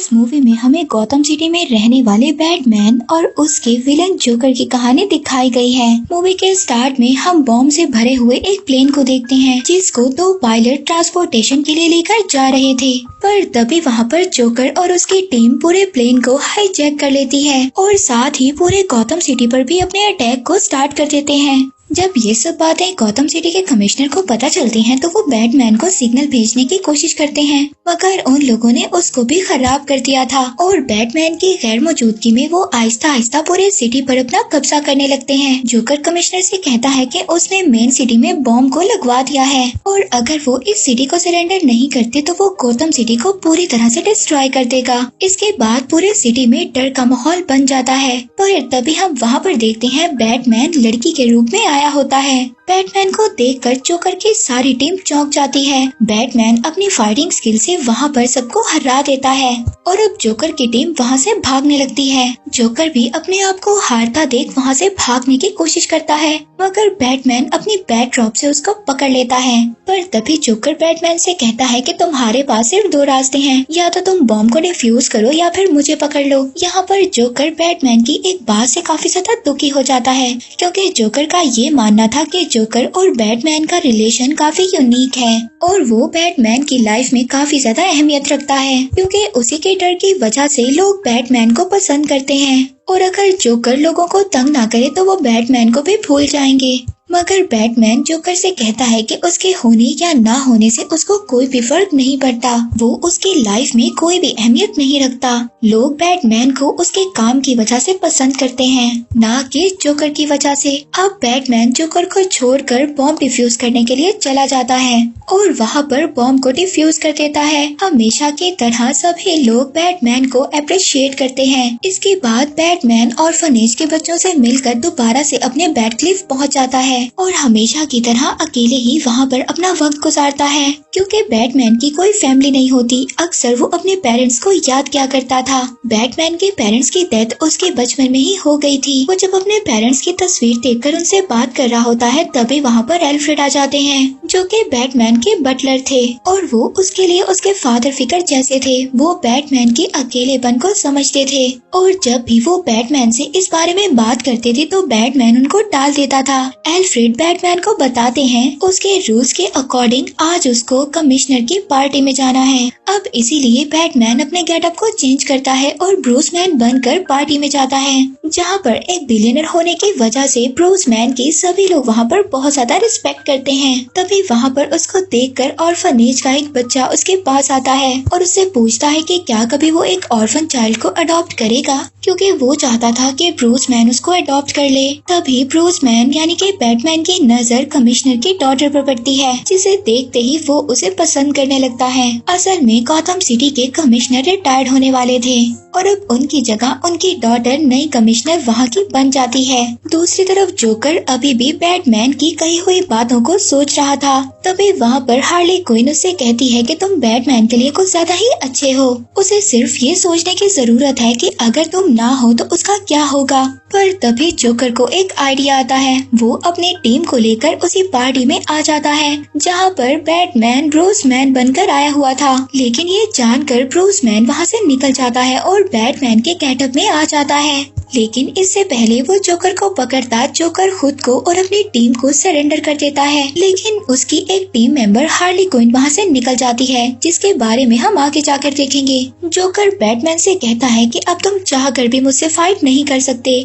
इस मूवी में हमें गौतम सिटी में रहने वाले बैटमैन और उसके विलन जोकर की कहानी दिखाई गई है। मूवी के स्टार्ट में हम बॉम्ब से भरे हुए एक प्लेन को देखते हैं जिसको दो पायलट ट्रांसपोर्टेशन के लिए लेकर जा रहे थे, पर तभी वहाँ पर जोकर और उसकी टीम पूरे प्लेन को हाईजैक कर लेती है और साथ ही पूरे गौतम सिटी पर भी अपने अटैक को स्टार्ट कर देते हैं। जब ये सब बातें गौतम सिटी के कमिश्नर को पता चलती हैं तो वो बैटमैन को सिग्नल भेजने की कोशिश करते हैं, मगर उन लोगों ने उसको भी खराब कर दिया था और बैटमैन की गैर मौजूदगी में वो आहिस्ता आहिस्ता पूरे सिटी पर अपना कब्जा करने लगते हैं। जोकर कमिश्नर से कहता है कि उसने मेन सिटी में बॉम्ब को लगवा दिया है और अगर वो इस सिटी को सरेंडर नहीं करते तो वो गौतम सिटी को पूरी तरह से डिस्ट्रॉय कर देगा। इसके बाद पूरे सिटी में डर का माहौल बन जाता है, पर तभी हम वहाँ पर देखते हैं बैटमैन लड़की के रूप में आया होता है। बैटमैन को देखकर जोकर की सारी टीम चौंक जाती है। बैटमैन अपनी फाइटिंग स्किल से वहाँ पर सबको हरा देता है और अब जोकर की टीम वहाँ से भागने लगती है। जोकर भी अपने आप को हारता देख वहाँ से भागने की कोशिश करता है, मगर बैटमैन अपनी बैट ड्रॉप से उसको पकड़ लेता है। पर तभी जोकर बैटमैन से कहता है कि तुम्हारे पास सिर्फ दो रास्ते हैं, या तो तुम बॉम्ब को डिफ्यूज करो या फिर मुझे पकड़ लो। यहाँ पर जोकर बैटमैन की एक बात से काफी ज्यादा दुखी हो जाता है, क्योंकि जोकर का ये मानना था कि जोकर और बैटमैन का रिलेशन काफी यूनिक है और वो बैटमैन की लाइफ में काफी ज्यादा अहमियत रखता है, क्योंकि उसी के डर की वजह से लोग बैटमैन को पसंद करते हैं और अगर जोकर लोगों को तंग ना करे तो वो बैटमैन को भी भूल जाएंगे। मगर बैटमैन जोकर से कहता है कि उसके होने या ना होने से उसको कोई भी फर्क नहीं पड़ता, वो उसकी लाइफ में कोई भी अहमियत नहीं रखता। लोग बैटमैन को उसके काम की वजह से पसंद करते हैं, ना कि जोकर की वजह से। अब बैटमैन जोकर को छोड़कर बॉम्ब डिफ्यूज करने के लिए चला जाता है और वहाँ पर बॉम्ब को डिफ्यूज कर देता है। हमेशा की तरह सभी लोग बैटमैन को अप्रिशिएट करते हैं। इसके बाद बैटमैन ऑर्फनेज के बच्चों से मिलकर दोबारा से अपने बैटक्लिफ पहुँच जाता है और हमेशा की तरह अकेले ही वहाँ पर अपना वक्त गुजारता है, क्योंकि बैटमैन की कोई फैमिली नहीं होती। अक्सर वो अपने पेरेंट्स को याद किया करता था। बैटमैन के पेरेंट्स की डेथ उसके बचपन में ही हो गई थी। वो जब अपने पेरेंट्स की तस्वीर देखकर उनसे बात कर रहा होता है तभी वहाँ पर एल्फ्रेड आ जाते हैं, जो कि बैटमैन के बटलर थे और वो उसके लिए उसके फादर फिगर जैसे थे। वो बैटमैन के अकेलेपन को समझते थे और जब भी वो बैटमैन से इस बारे में बात करते थे तो बैटमैन उनको टाल देता था। एल्फ्रेड बैटमैन को बताते हैं उसके रूल्स के अकॉर्डिंग आज उसको कमिश्नर की पार्टी में जाना है। अब इसीलिए बैटमैन अपने गेटअप को चेंज करता है और ब्रूस मैन बनकर पार्टी में जाता है, जहाँ पर एक बिलियनर होने की वजह से ब्रूस मैन की सभी लोग वहाँ पर बहुत ज्यादा रिस्पेक्ट करते हैं। तभी वहाँ पर उसको देखकर ऑर्फनेज का एक बच्चा उसके पास आता है और उससे पूछता है कि क्या कभी वो एक ऑर्फन चाइल्ड को अडॉप्ट करेगा, क्योंकि वो चाहता था कि ब्रूस मैन उसको अडॉप्ट कर ले। तभी ब्रूस मैन यानी कि बैटमैन की नजर कमिश्नर की डॉटर पर पड़ती है, जिसे देखते ही वो उसे पसंद करने लगता है। असल में गौतम सिटी के कमिश्नर रिटायर्ड होने वाले थे और अब उनकी जगह उनकी डॉटर नई कमिश्नर वहाँ की बन जाती है। दूसरी तरफ जोकर अभी भी बैटमैन की कही हुई बातों को सोच रहा था। तभी वहाँ पर हार्ली क्विन उससे कहती है कि तुम बैटमैन के लिए कुछ ज्यादा ही अच्छे हो, उसे सिर्फ ये सोचने की जरूरत है कि अगर तुम ना हो तो उसका क्या होगा। पर तभी जोकर को एक आइडिया आता है। वो अपनी टीम को लेकर उसी पार्टी में आ जाता है जहाँ पर बैटमैन ब्रूस मैन बनकर आया हुआ था, लेकिन ये जानकर ब्रूस मैन वहाँ से निकल जाता है और बैटमैन के गेटअप में आ जाता है। लेकिन इससे पहले वो जोकर को पकड़ता जोकर खुद को और अपनी टीम को सरेंडर कर देता है, लेकिन उसकी एक टीम मेंबर हार्ली क्विन वहाँ से निकल जाती है, जिसके बारे में हम आगे जाकर देखेंगे। जोकर बैटमैन से कहता है कि अब तुम चाहकर भी मुझसे फाइट नहीं कर सकते।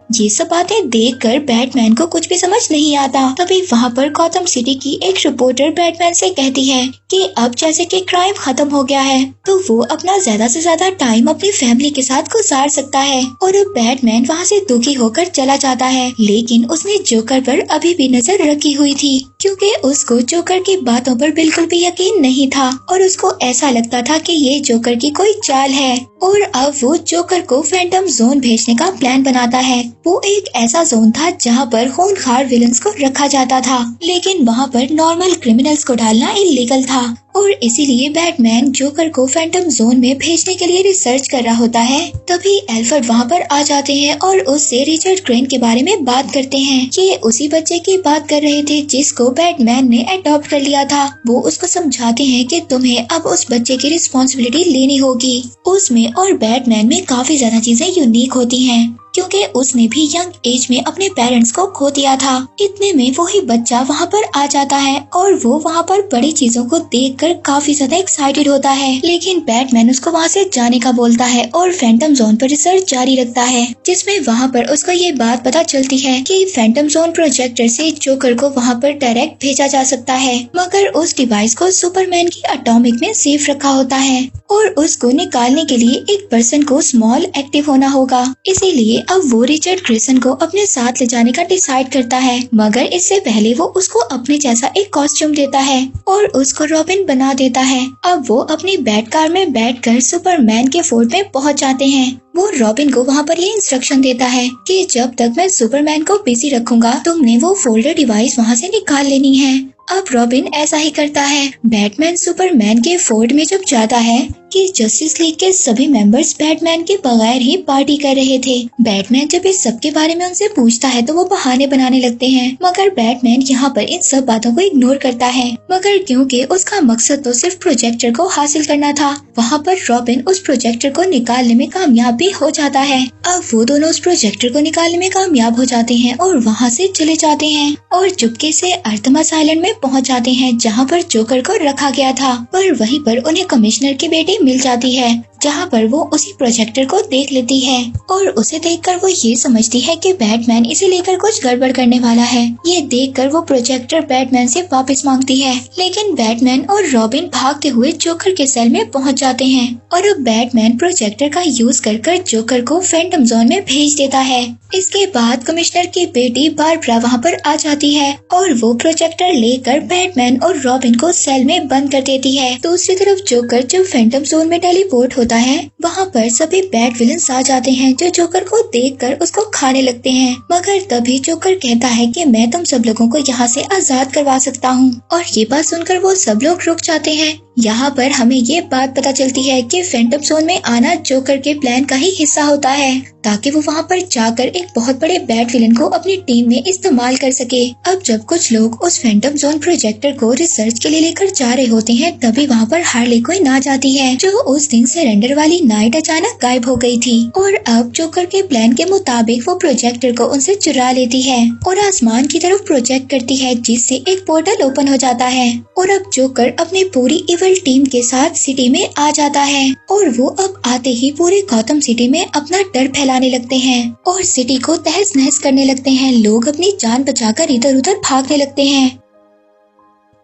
ये सब बातें देखकर बैटमैन को कुछ भी समझ नहीं आता। तभी वहाँ पर गौतम सिटी की एक रिपोर्टर बैटमैन से कहती है कि अब जैसे कि क्राइम खत्म हो गया है तो वो अपना ज्यादा से ज्यादा टाइम अपनी फैमिली के साथ गुजार सकता है। और अब बैटमैन वहाँ से दुखी होकर चला जाता है, लेकिन उसने जोकर पर अभी भी नजर रखी हुई थी, क्योंकि उसको जोकर की बातों पर बिल्कुल भी यकीन नहीं था और उसको ऐसा लगता था कि ये जोकर की कोई चाल है। और अब वो जोकर को फैंटम जोन भेजने का प्लान बनाता है। वो एक ऐसा जोन था जहाँ पर खूनखार विलन्स को रखा जाता था, लेकिन वहाँ पर नॉर्मल क्रिमिनल्स को डालना इलीगल था। था और इसीलिए बैटमैन जोकर को फैंटम जोन में भेजने के लिए रिसर्च कर रहा होता है। तभी एल्फ्रेड वहाँ पर आ जाते हैं और उससे रिचर्ड क्रेन के बारे में बात करते हैं। ये उसी बच्चे की बात कर रहे थे जिसको बैटमैन ने अडॉप्ट कर लिया था। वो उसको समझाते हैं कि तुम्हें अब उस बच्चे की रिस्पॉन्सिबिलिटी लेनी होगी। उसमें और बैटमैन में काफी ज्यादा चीजें यूनिक होती हैं क्योंकि उसने भी यंग एज में अपने पेरेंट्स को खो दिया था। इतने में वही बच्चा वहाँ पर आ जाता है और वो वहाँ पर बड़ी चीजों को देखकर काफी ज्यादा एक्साइटेड होता है, लेकिन बैटमैन उसको वहाँ से जाने का बोलता है और फैंटम जोन पर रिसर्च जारी रखता है, जिसमें वहाँ पर उसको ये बात पता चलती है कि फैंटम जोन प्रोजेक्टर से जोकर को वहाँ पर डायरेक्ट भेजा जा सकता है, मगर उस डिवाइस को सुपरमैन की एटॉमिक में सेफ रखा होता है और उसको निकालने के लिए एक पर्सन को स्मॉल एक्टिव होना होगा। इसीलिए अब वो रिचर्ड ग्रेसन को अपने साथ ले जाने का डिसाइड करता है, मगर इससे पहले वो उसको अपने जैसा एक कॉस्ट्यूम देता है और उसको रॉबिन बना देता है। अब वो अपनी बैट कार में बैठकर सुपरमैन के फोर्ट में पहुंच जाते हैं। वो रॉबिन को वहाँ पर ये इंस्ट्रक्शन देता है कि जब तक मैं सुपरमैन को बिजी रखूंगा तुमने वो फोल्डर डिवाइस वहाँ से निकाल लेनी है। अब रॉबिन ऐसा ही करता है। बैटमैन सुपरमैन के फोर्ट में जब जाता है कि जस्टिस लीग के सभी मेंबर्स बैटमैन के बगैर ही पार्टी कर रहे थे। बैटमैन जब इस सब के बारे में उनसे पूछता है तो वो बहाने बनाने लगते हैं, मगर बैटमैन यहाँ पर इन सब बातों को इग्नोर करता है। मगर क्योंकि उसका मकसद तो सिर्फ प्रोजेक्टर को हासिल करना था, वहाँ पर रॉबिन उस प्रोजेक्टर को निकालने में कामयाब भी हो जाता है। अब वो दोनों उस प्रोजेक्टर को निकालने में कामयाब हो जाते हैं और वहाँ से चले जाते हैं और चुपके से अर्थमस आइलैंड में पहुँच जाते हैं जहाँ पर जोकर को रखा गया था। पर वहीं पर उन्हें कमिश्नर की बेटी मिल जाती है, जहाँ पर वो उसी प्रोजेक्टर को देख लेती है और उसे देखकर वो ये समझती है कि बैटमैन इसे लेकर कुछ गड़बड़ करने वाला है। ये देखकर वो प्रोजेक्टर बैटमैन से वापस मांगती है, लेकिन बैटमैन और रॉबिन भागते हुए जोकर के सेल में पहुंच जाते हैं और अब बैटमैन प्रोजेक्टर का यूज कर जोकर को फैंटम जोन में भेज देता है। इसके बाद कमिश्नर की बेटी बारबरा वहाँ पर आ जाती है और वो प्रोजेक्टर लेकर बैटमैन और रॉबिन को सेल में बंद कर देती है। दूसरी तरफ जोकर जब फैंटम जोन में टेलीपोर्ट होता है वहाँ पर सभी बैड विलन्स आ जाते हैं जो जोकर को देखकर उसको खाने लगते हैं, मगर तभी जोकर कहता है कि मैं तुम सब लोगों को यहाँ से आजाद करवा सकता हूँ और ये बात सुनकर वो सब लोग रुक जाते हैं। यहाँ पर हमें ये बात पता चलती है कि फैंटम जोन में आना जोकर के प्लान का ही हिस्सा होता है ताकि वो वहाँ पर जाकर एक बहुत बड़े बैड विलन को अपनी टीम में इस्तेमाल कर सके। अब जब कुछ लोग उस फैंटम जोन प्रोजेक्टर को रिसर्च के लिए लेकर जा रहे होते हैं तभी वहाँ पर हार्ले क्विन आ जाती है जो उस दिन सरेंडर वाली नाइट अचानक गायब हो गई थी और अब जोकर के प्लान के मुताबिक वो प्रोजेक्टर को उनसे चुरा लेती है और आसमान की तरफ प्रोजेक्ट करती है जिससे एक पोर्टल ओपन हो जाता है और अब जोकर अपनी पूरी इवल टीम के साथ सिटी में आ जाता है और वो अब आते ही पूरे गौतम सिटी में अपना डर फैलाने लगते हैं और सिटी को तहस नहस करने लगते हैं। लोग अपनी जान बचाकर इधर उधर भागने लगते हैं।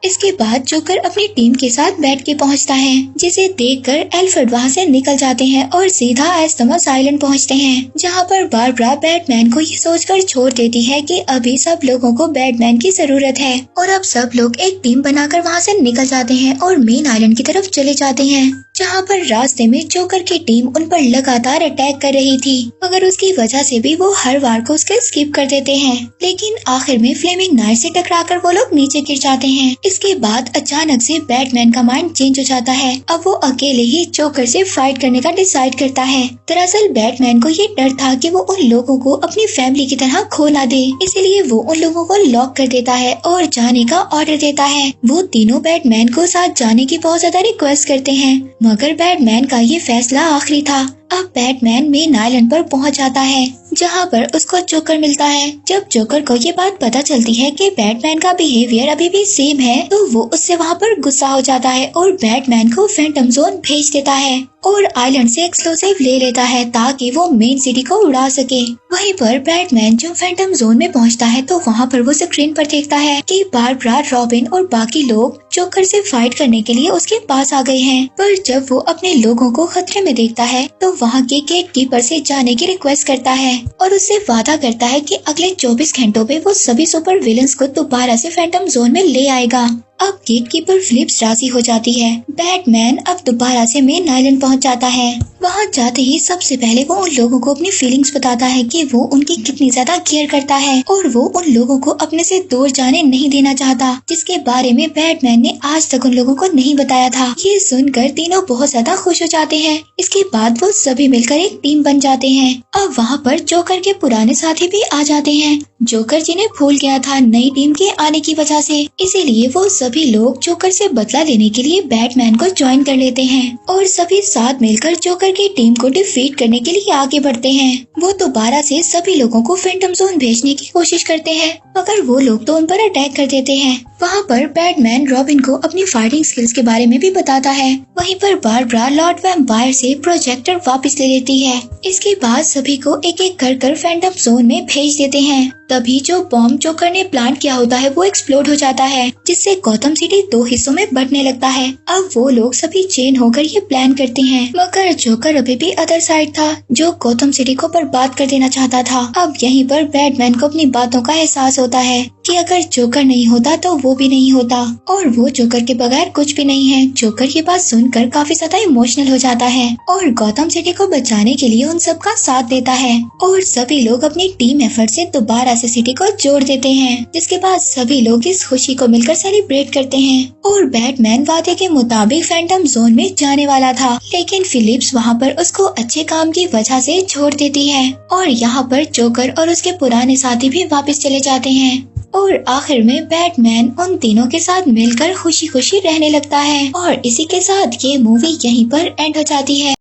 इसके बाद जोकर अपनी टीम के साथ बैठ के पहुंचता है, जिसे देखकर एल्फ्रेड वहां से निकल जाते हैं और सीधा एस्थमस आइलैंड पहुंचते हैं, जहां पर बारबरा बैटमैन को ये सोचकर छोड़ देती है कि अभी सब लोगों को बैटमैन की जरूरत है और अब सब लोग एक टीम बनाकर वहां से निकल जाते हैं और मेन आइलैंड की तरफ चले जाते हैं, जहाँ पर रास्ते में जोकर की टीम उन पर लगातार अटैक कर रही थी, मगर उसकी वजह से भी वो हर बार को उसके स्किप कर देते हैं। लेकिन आखिर में फ्लेमिंग नाइट से टकराकर वो लोग नीचे गिर जाते हैं। इसके बाद अचानक से बैटमैन का माइंड चेंज हो जाता है। अब वो अकेले ही जोकर से फाइट करने का डिसाइड करता है। दरअसल बैटमैन को ये डर था कि वो उन लोगों को अपनी फैमिली की तरह खो ना दे, इसलिए वो उन लोगों को लॉक कर देता है और जाने का ऑर्डर देता है। वो तीनों बैटमैन को साथ जाने की बहुत ज्यादा रिक्वेस्ट करते हैं, मगर बैटमैन का ये फैसला आखिरी था। अब बैटमैन मेन आइलैंड पर पहुंच जाता है, जहां पर उसको जोकर मिलता है। जब जोकर को ये बात पता चलती है कि बैटमैन का बिहेवियर अभी भी सेम है, तो वो उससे वहां पर गुस्सा हो जाता है और बैटमैन को फैंटम जोन भेज देता है और आइलैंड से एक्सप्लोसिव ले लेता है ताकि वो मेन सिटी को उड़ा सके। वहीं पर बैटमैन जब फैंटम जोन में पहुंचता है तो वहां पर वो स्क्रीन पर देखता है कि बारबरा, रॉबिन और बाकी लोग जोकर से फाइट करने के लिए उसके पास आ गए हैं। पर जब वो अपने लोगों को खतरे में देखता है तो वहाँ के गेट कीपर से जाने की रिक्वेस्ट करता है और उससे वादा करता है कि अगले 24 घंटों में वो सभी सुपर विलन्स को दोबारा से फैंटम जोन में ले आएगा। अब गेटकीपर फिलिप्स राजी हो जाती है। बैटमैन अब दोबारा से मेन आइलैंड पहुंच जाता है। वहां जाते ही सबसे पहले वो उन लोगों को अपनी फीलिंग्स बताता है कि वो उनकी कितनी ज्यादा केयर करता है और वो उन लोगों को अपने से दूर जाने नहीं देना चाहता, जिसके बारे में बैटमैन ने आज तक उन लोगों को नहीं बताया था। ये सुनकर तीनों बहुत ज्यादा खुश हो जाते हैं। इसके बाद वो सभी मिलकर एक टीम बन जाते हैं। अब वहाँ पर जोकर के पुराने साथी भी आ जाते हैं। जोकर जिन्हें भूल गया था नई टीम के आने की वजह से, इसीलिए वो सभी लोग जोकर से बदला लेने के लिए बैटमैन को ज्वाइन कर लेते हैं और सभी साथ मिलकर जोकर की टीम को डिफीट करने के लिए आगे बढ़ते हैं। वो दोबारा से सभी लोगों को फैंटम जोन भेजने की कोशिश करते हैं, मगर वो लोग तो उन पर अटैक कर देते हैं। वहाँ पर बैटमैन रॉबिन को अपनी फाइटिंग स्किल्स के बारे में भी बताता है। वहीं पर बारबरा लॉर्ड वैम्पायर से प्रोजेक्टर वापस ले लेती है। इसके बाद सभी को एक एक कर फैंटम जोन में भेज देते हैं। तभी जो बॉम्ब जोकर ने प्लांट किया होता है वो एक्सप्लोड हो जाता है, जिससे गौतम सिटी 2 हिस्सों में बंटने लगता है। अब वो लोग सभी चेन होकर ये प्लान करते हैं, मगर जोकर अभी भी अदर साइड था, जो गौतम सिटी को बर्बाद कर देना चाहता था। अब यहीं पर बैटमैन को अपनी बातों का एहसास होता है कि अगर जोकर नहीं होता तो वो भी नहीं होता और वो जोकर के बगैर कुछ भी नहीं है। जोकर ये बात सुनकर काफी ज्यादा इमोशनल हो जाता है और गौतम सिटी को बचाने के लिए उन सबका साथ देता है और सभी लोग अपनी टीम एफर्ट से दोबारा से सिटी को जोड़ देते हैं, जिसके बाद सभी लोग इस खुशी को मिलकर सेलिब्रेट करते हैं। और बैटमैन वादे के मुताबिक फैंटम जोन में जाने वाला था, लेकिन फिलिप्स वहाँ पर उसको अच्छे काम की वजह से छोड़ देती है और यहाँ पर जोकर और उसके पुराने साथी भी वापस चले जाते हैं और आखिर में बैटमैन उन तीनों के साथ मिलकर खुशी खुशी रहने लगता है। और इसी के साथ ये मूवी यहीं पर एंड हो जाती है।